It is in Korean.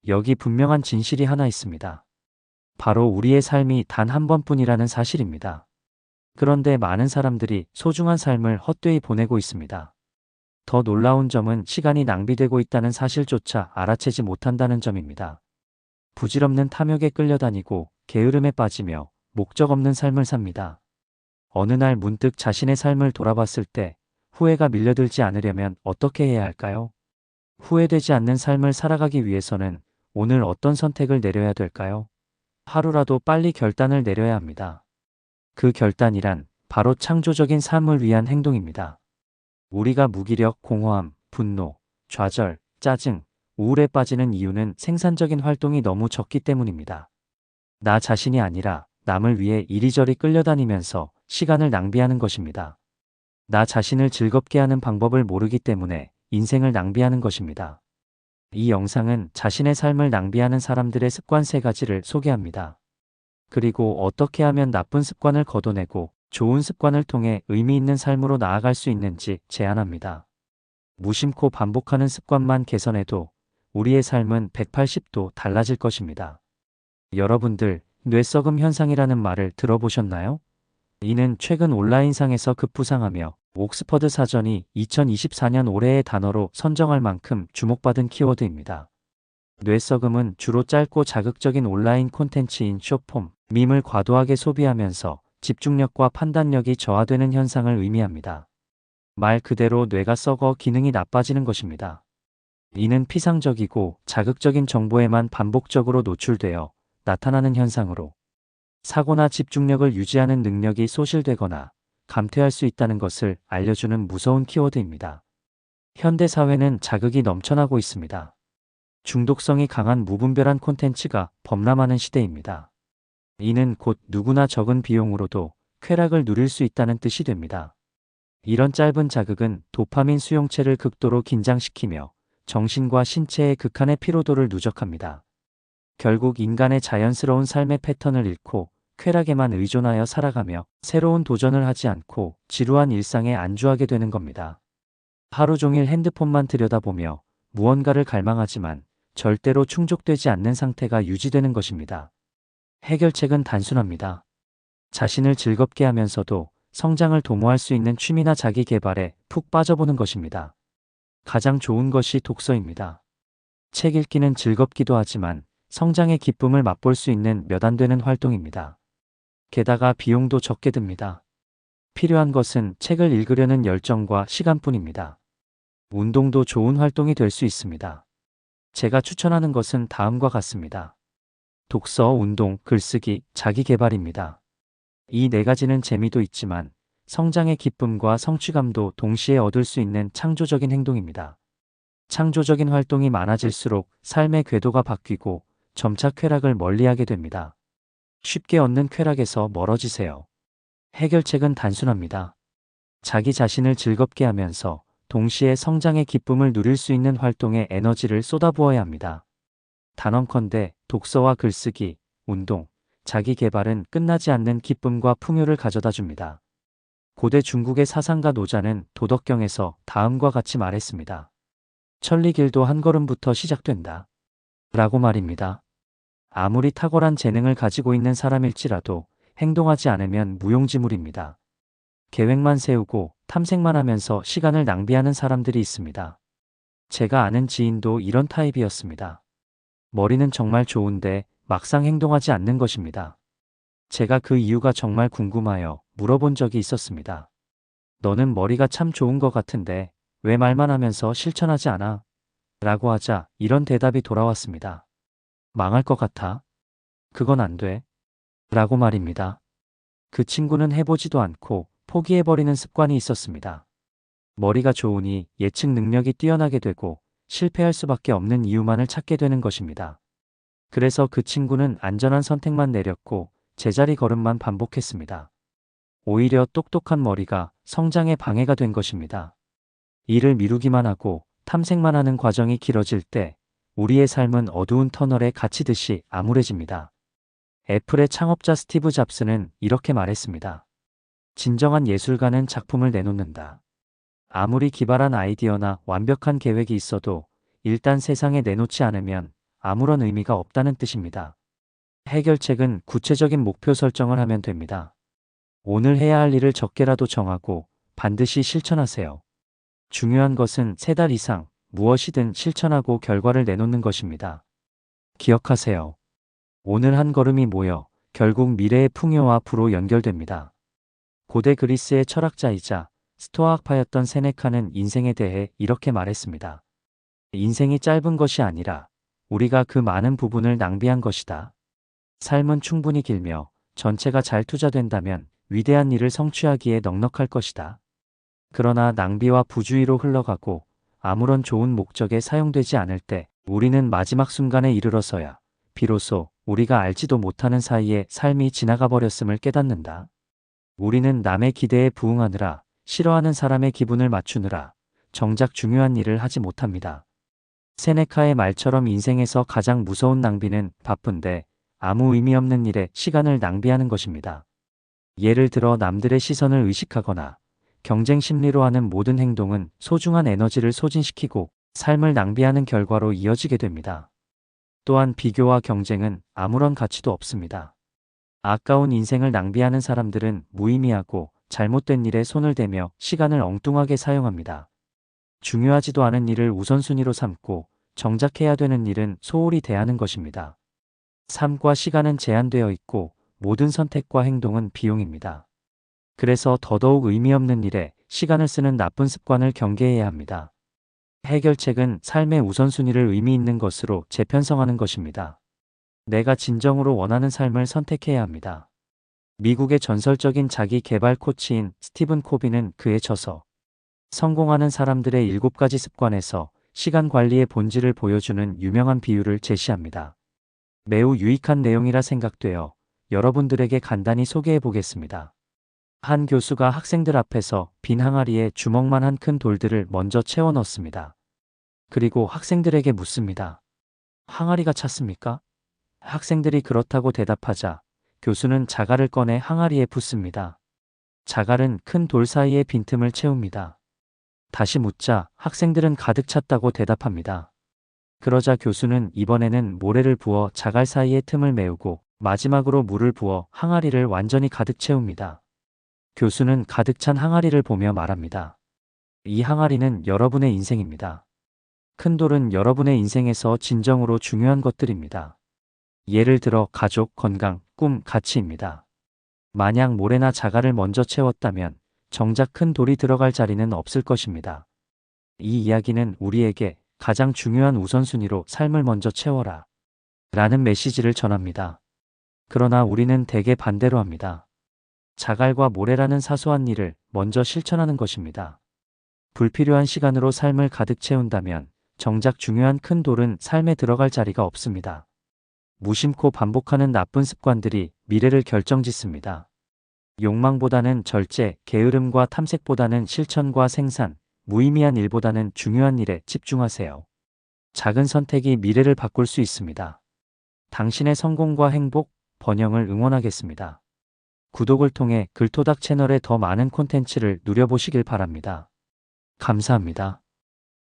여기 분명한 진실이 하나 있습니다. 바로 우리의 삶이 단 한 번뿐이라는 사실입니다. 그런데 많은 사람들이 소중한 삶을 헛되이 보내고 있습니다. 더 놀라운 점은 시간이 낭비되고 있다는 사실조차 알아채지 못한다는 점입니다. 부질없는 탐욕에 끌려다니고 게으름에 빠지며 목적 없는 삶을 삽니다. 어느 날 문득 자신의 삶을 돌아봤을 때 후회가 밀려들지 않으려면 어떻게 해야 할까요? 후회되지 않는 삶을 살아가기 위해서는 오늘 어떤 선택을 내려야 될까요? 하루라도 빨리 결단을 내려야 합니다. 그 결단이란 바로 창조적인 삶을 위한 행동입니다. 우리가 무기력, 공허함, 분노, 좌절, 짜증, 우울에 빠지는 이유는 생산적인 활동이 너무 적기 때문입니다. 나 자신이 아니라 남을 위해 이리저리 끌려다니면서 시간을 낭비하는 것입니다. 나 자신을 즐겁게 하는 방법을 모르기 때문에 인생을 낭비하는 것입니다. 이 영상은 자신의 삶을 낭비하는 사람들의 습관 3가지를 소개합니다. 그리고 어떻게 하면 나쁜 습관을 걷어내고 좋은 습관을 통해 의미 있는 삶으로 나아갈 수 있는지 제안합니다. 무심코 반복하는 습관만 개선해도 우리의 삶은 180도 달라질 것입니다. 여러분들, 뇌썩음 현상이라는 말을 들어보셨나요? 이는 최근 온라인상에서 급부상하며 옥스퍼드 사전이 2024년 올해의 단어로 선정할 만큼 주목받은 키워드입니다. 뇌썩음은 주로 짧고 자극적인 온라인 콘텐츠인 숏폼, 밈을 과도하게 소비하면서 집중력과 판단력이 저하되는 현상을 의미합니다. 말 그대로 뇌가 썩어 기능이 나빠지는 것입니다. 이는 피상적이고 자극적인 정보에만 반복적으로 노출되어 나타나는 현상으로 사고나 집중력을 유지하는 능력이 소실되거나 감퇴할 수 있다는 것을 알려주는 무서운 키워드입니다. 현대 사회는 자극이 넘쳐나고 있습니다. 중독성이 강한 무분별한 콘텐츠가 범람하는 시대입니다. 이는 곧 누구나 적은 비용으로도 쾌락을 누릴 수 있다는 뜻이 됩니다. 이런 짧은 자극은 도파민 수용체를 극도로 긴장시키며 정신과 신체의 극한의 피로도를 누적합니다. 결국 인간의 자연스러운 삶의 패턴을 잃고 쾌락에만 의존하여 살아가며 새로운 도전을 하지 않고 지루한 일상에 안주하게 되는 겁니다. 하루 종일 핸드폰만 들여다보며 무언가를 갈망하지만 절대로 충족되지 않는 상태가 유지되는 것입니다. 해결책은 단순합니다. 자신을 즐겁게 하면서도 성장을 도모할 수 있는 취미나 자기 개발에 푹 빠져보는 것입니다. 가장 좋은 것이 독서입니다. 책 읽기는 즐겁기도 하지만 성장의 기쁨을 맛볼 수 있는 몇 안 되는 활동입니다. 게다가 비용도 적게 듭니다. 필요한 것은 책을 읽으려는 열정과 시간뿐입니다. 운동도 좋은 활동이 될 수 있습니다. 제가 추천하는 것은 다음과 같습니다. 독서, 운동, 글쓰기, 자기 개발입니다. 이 4가지는 재미도 있지만 성장의 기쁨과 성취감도 동시에 얻을 수 있는 창조적인 행동입니다. 창조적인 활동이 많아질수록 삶의 궤도가 바뀌고 점차 쾌락을 멀리하게 됩니다. 쉽게 얻는 쾌락에서 멀어지세요. 해결책은 단순합니다. 자기 자신을 즐겁게 하면서 동시에 성장의 기쁨을 누릴 수 있는 활동에 에너지를 쏟아부어야 합니다. 단언컨대 독서와 글쓰기, 운동, 자기 개발은 끝나지 않는 기쁨과 풍요를 가져다 줍니다. 고대 중국의 사상가 노자는 도덕경에서 다음과 같이 말했습니다. 천리길도 한 걸음부터 시작된다. 라고 말입니다. 아무리 탁월한 재능을 가지고 있는 사람일지라도 행동하지 않으면 무용지물입니다. 계획만 세우고 탐색만 하면서 시간을 낭비하는 사람들이 있습니다. 제가 아는 지인도 이런 타입이었습니다. 머리는 정말 좋은데 막상 행동하지 않는 것입니다. 제가 그 이유가 정말 궁금하여 물어본 적이 있었습니다. 너는 머리가 참 좋은 것 같은데 왜 말만 하면서 실천하지 않아? 라고 하자 이런 대답이 돌아왔습니다. 망할 것 같아. 그건 안 돼. 라고 말입니다. 그 친구는 해보지도 않고 포기해버리는 습관이 있었습니다. 머리가 좋으니 예측 능력이 뛰어나게 되고 실패할 수밖에 없는 이유만을 찾게 되는 것입니다. 그래서 그 친구는 안전한 선택만 내렸고 제자리 걸음만 반복했습니다. 오히려 똑똑한 머리가 성장에 방해가 된 것입니다. 일을 미루기만 하고 탐색만 하는 과정이 길어질 때 우리의 삶은 어두운 터널에 갇히듯이 암울해집니다. 애플의 창업자 스티브 잡스는 이렇게 말했습니다. 진정한 예술가는 작품을 내놓는다. 아무리 기발한 아이디어나 완벽한 계획이 있어도 일단 세상에 내놓지 않으면 아무런 의미가 없다는 뜻입니다. 해결책은 구체적인 목표 설정을 하면 됩니다. 오늘 해야 할 일을 적게라도 정하고 반드시 실천하세요. 중요한 것은 3달 이상 무엇이든 실천하고 결과를 내놓는 것입니다. 기억하세요. 오늘 한 걸음이 모여 결국 미래의 풍요와 부로 연결됩니다. 고대 그리스의 철학자이자 스토아학파였던 세네카는 인생에 대해 이렇게 말했습니다. 인생이 짧은 것이 아니라 우리가 그 많은 부분을 낭비한 것이다. 삶은 충분히 길며 전체가 잘 투자된다면 위대한 일을 성취하기에 넉넉할 것이다. 그러나 낭비와 부주의로 흘러가고 아무런 좋은 목적에 사용되지 않을 때 우리는 마지막 순간에 이르러서야 비로소 우리가 알지도 못하는 사이에 삶이 지나가 버렸음을 깨닫는다. 우리는 남의 기대에 부응하느라, 싫어하는 사람의 기분을 맞추느라 정작 중요한 일을 하지 못합니다. 세네카의 말처럼 인생에서 가장 무서운 낭비는 바쁜데 아무 의미 없는 일에 시간을 낭비하는 것입니다. 예를 들어 남들의 시선을 의식하거나 경쟁 심리로 하는 모든 행동은 소중한 에너지를 소진시키고 삶을 낭비하는 결과로 이어지게 됩니다. 또한 비교와 경쟁은 아무런 가치도 없습니다. 아까운 인생을 낭비하는 사람들은 무의미하고 잘못된 일에 손을 대며 시간을 엉뚱하게 사용합니다. 중요하지도 않은 일을 우선순위로 삼고 정작 해야 되는 일은 소홀히 대하는 것입니다. 삶과 시간은 제한되어 있고 모든 선택과 행동은 비용입니다. 그래서 더더욱 의미 없는 일에 시간을 쓰는 나쁜 습관을 경계해야 합니다. 해결책은 삶의 우선순위를 의미 있는 것으로 재편성하는 것입니다. 내가 진정으로 원하는 삶을 선택해야 합니다. 미국의 전설적인 자기 개발 코치인 스티븐 코비는 그의 저서 성공하는 사람들의 7가지 습관에서 시간 관리의 본질을 보여주는 유명한 비유를 제시합니다. 매우 유익한 내용이라 생각되어 여러분들에게 간단히 소개해 보겠습니다. 한 교수가 학생들 앞에서 빈 항아리에 주먹만 한 큰 돌들을 먼저 채워 넣습니다. 그리고 학생들에게 묻습니다. 항아리가 찼습니까? 학생들이 그렇다고 대답하자 교수는 자갈을 꺼내 항아리에 붓습니다. 자갈은 큰 돌 사이의 빈틈을 채웁니다. 다시 묻자 학생들은 가득 찼다고 대답합니다. 그러자 교수는 이번에는 모래를 부어 자갈 사이의 틈을 메우고 마지막으로 물을 부어 항아리를 완전히 가득 채웁니다. 교수는 가득 찬 항아리를 보며 말합니다. 이 항아리는 여러분의 인생입니다. 큰 돌은 여러분의 인생에서 진정으로 중요한 것들입니다. 예를 들어 가족, 건강, 꿈, 가치입니다. 만약 모래나 자갈을 먼저 채웠다면 정작 큰 돌이 들어갈 자리는 없을 것입니다. 이 이야기는 우리에게 가장 중요한 우선순위로 삶을 먼저 채워라 라는 메시지를 전합니다. 그러나 우리는 대개 반대로 합니다. 자갈과 모래라는 사소한 일을 먼저 실천하는 것입니다. 불필요한 시간으로 삶을 가득 채운다면 정작 중요한 큰 돌은 삶에 들어갈 자리가 없습니다. 무심코 반복하는 나쁜 습관들이 미래를 결정짓습니다. 욕망보다는 절제, 게으름과 탐색보다는 실천과 생산, 무의미한 일보다는 중요한 일에 집중하세요. 작은 선택이 미래를 바꿀 수 있습니다. 당신의 성공과 행복, 번영을 응원하겠습니다. 구독을 통해 글토닥 채널의 더 많은 콘텐츠를 누려보시길 바랍니다. 감사합니다.